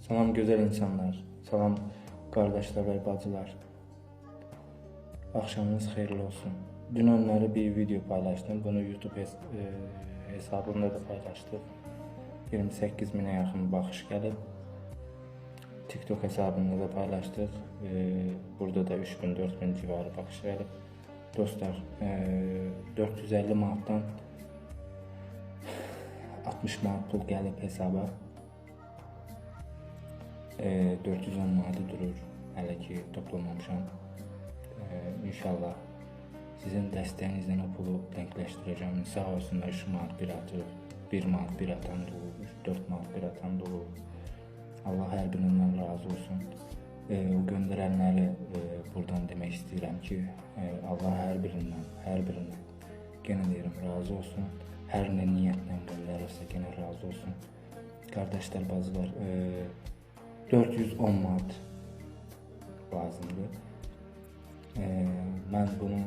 Salam güzel insanlar, salam kardeşler ve bacılar. Akşamınız hayırlı olsun. Dün onları bir video paylaştım. Bunu YouTube hesabımda da paylaştım. 28 bine yakın bakış gelip TikTok hesabında da paylaştık. Burada da 3000-4000 civarı bakış gelip. Dostlar, 450 manatdan 60 manat pul gelip hesaba. 410 manatı durur. Hələ ki toplamamışam. İnşallah sizin dəstəyinizlə o pulu denkləşdirəcəm. Sağ olsunlar, 3 manat bir atır, 1 manat bir atan da olur, 4 manat bir atan da olur. Allah hər birindən razı olsun. O göndərənləri buradan demək istəyirəm ki, Allah hər birindən genə deyirəm razı olsun. Hər nə niyyətlə göndərirsə genə razı olsun. Qardaşlar, bacılar, 410 manat lazımdır. Mən bunu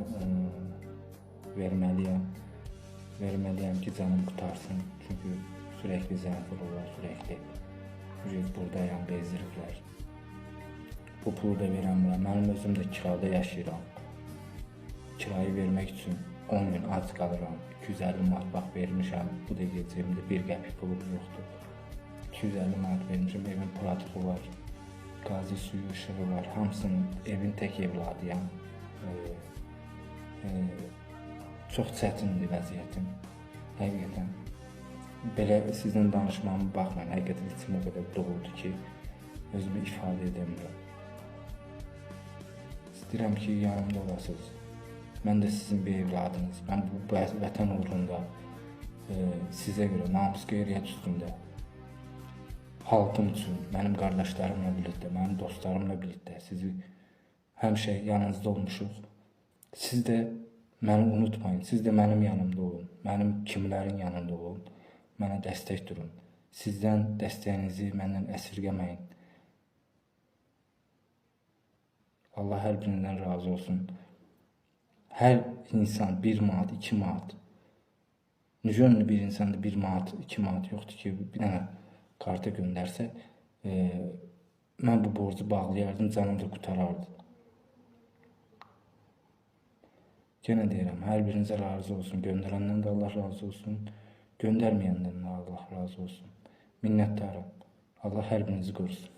verməliyəm ki, canım qutarsın. Çünki sürekli zəng vururlar, sürekli buradayam, bezdiriblər. Bu pulu da verəmirəm. Mənim özüm də kirada yaşayıram. Kirayı vermək üçün 10 gün ac qalıram. 250 manat bax vermişəm. Bu da gecəmdə 1 qəpik pulum yoxdur. 250 manat vermişəm, evin pratığı var. Qazi suyu, ışığı var. Hamısının evin tək evladıyam. Çox çətindir vəziyyətim. Həqiqətən. Belə sizlə danışmamı baxmayın. Həqiqətən içim o qədər doludur ki, özümü ifadə edəmirəm. İstəyirəm ki, yanımda olasınız. Mən də sizin bir evladınız. Mən bu vətən uğrunda sizə görə namus qeyriyyət üstündə halkım üçün, mənim qardaşlarımla birlikdə, mənim dostlarımla birlikdə sizi həmişə yanınızda olmuşuz. Siz də məni unutmayın, siz də mənim yanımda olun, mənim kimlərin yanında olun, mənə dəstək durun. Sizdən dəstəyinizi məndən əsirgəməyin. Allah hər birindən razı olsun. Hər insan 1 manat, 2 manat, necə ünlü bir insan da 1 manat, 2 manat yoxdur ki, bir dənə karta göndərsə, mən bu borcu bağlayardım, canım da qutarardı. Yenə deyirəm, hər birinizə razı olsun. Göndərəndən də Allah razı olsun. Göndərməyəndən də Allah razı olsun. Minnətdarım. Allah hər birinizi qorusun.